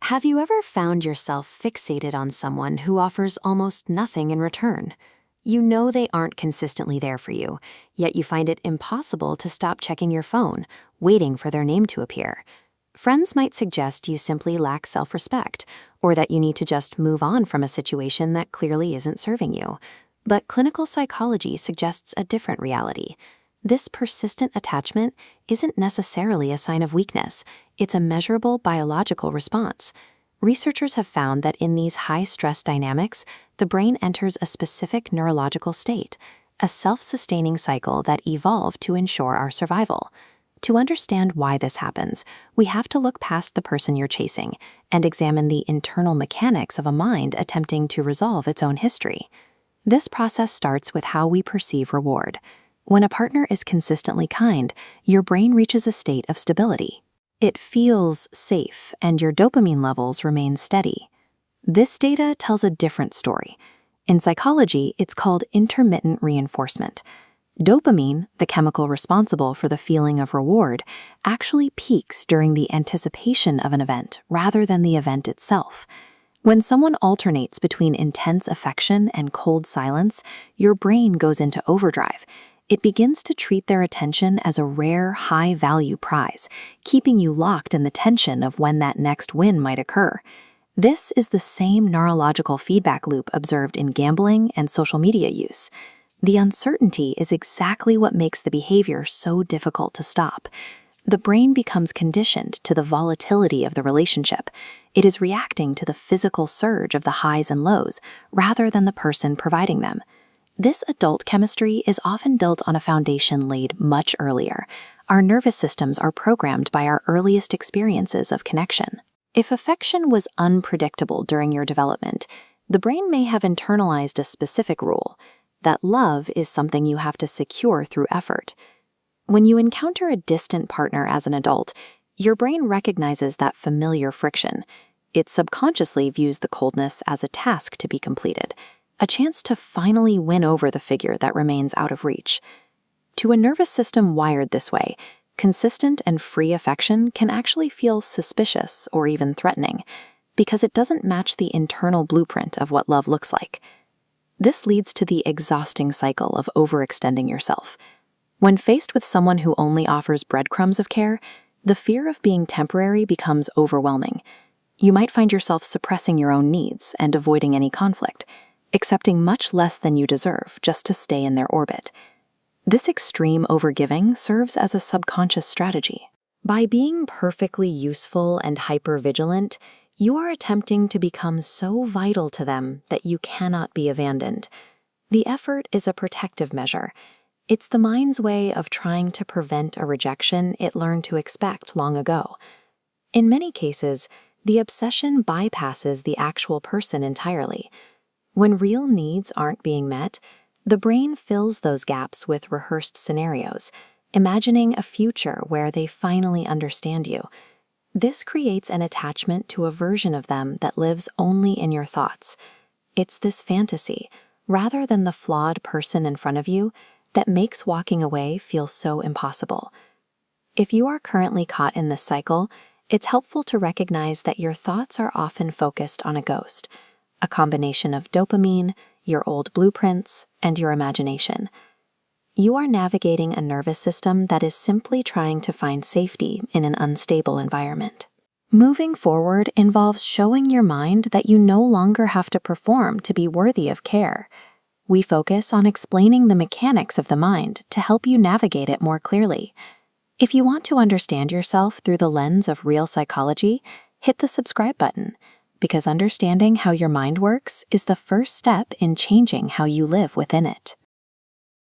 Have you ever found yourself fixated on someone who offers almost nothing in return? You know they aren't consistently there for you, yet you find it impossible to stop checking your phone, waiting for their name to appear. Friends might suggest you simply lack self-respect, or that you need to just move on from a situation that clearly isn't serving you. But clinical psychology suggests a different reality. This persistent attachment isn't necessarily a sign of weakness. It's a measurable biological response. Researchers have found that in these high-stress dynamics, the brain enters a specific neurological state, a self-sustaining cycle that evolved to ensure our survival. To understand why this happens, we have to look past the person you're chasing and examine the internal mechanics of a mind attempting to resolve its own history. This process starts with how we perceive reward. When a partner is consistently kind, your brain reaches a state of stability. It feels safe, and your dopamine levels remain steady. This data tells a different story. In psychology, it's called intermittent reinforcement. Dopamine, the chemical responsible for the feeling of reward, actually peaks during the anticipation of an event rather than the event itself. When someone alternates between intense affection and cold silence, your brain goes into overdrive. It begins to treat their attention as a rare, high-value prize, keeping you locked in the tension of when that next win might occur. This is the same neurological feedback loop observed in gambling and social media use. The uncertainty is exactly what makes the behavior so difficult to stop. The brain becomes conditioned to the volatility of the relationship. It is reacting to the physical surge of the highs and lows, rather than the person providing them. This adult chemistry is often built on a foundation laid much earlier. Our nervous systems are programmed by our earliest experiences of connection. If affection was unpredictable during your development, the brain may have internalized a specific rule, that love is something you have to secure through effort. When you encounter a distant partner as an adult, your brain recognizes that familiar friction. It subconsciously views the coldness as a task to be completed, a chance to finally win over the figure that remains out of reach. To a nervous system wired this way, consistent and free affection can actually feel suspicious or even threatening, because it doesn't match the internal blueprint of what love looks like. This leads to the exhausting cycle of overextending yourself. When faced with someone who only offers breadcrumbs of care, the fear of being temporary becomes overwhelming. You might find yourself suppressing your own needs and avoiding any conflict, accepting much less than you deserve just to stay in their orbit. This extreme overgiving serves as a subconscious strategy. By being perfectly useful and hypervigilant, you are attempting to become so vital to them that you cannot be abandoned. The effort is a protective measure. It's the mind's way of trying to prevent a rejection it learned to expect long ago. In many cases, the obsession bypasses the actual person entirely. When real needs aren't being met, the brain fills those gaps with rehearsed scenarios, imagining a future where they finally understand you. This creates an attachment to a version of them that lives only in your thoughts. It's this fantasy, rather than the flawed person in front of you, that makes walking away feel so impossible. If you are currently caught in this cycle, it's helpful to recognize that your thoughts are often focused on a ghost, a combination of dopamine, your old blueprints, and your imagination. You are navigating a nervous system that is simply trying to find safety in an unstable environment. Moving forward involves showing your mind that you no longer have to perform to be worthy of care. We focus on explaining the mechanics of the mind to help you navigate it more clearly. If you want to understand yourself through the lens of real psychology, hit the subscribe button, because understanding how your mind works is the first step in changing how you live within it.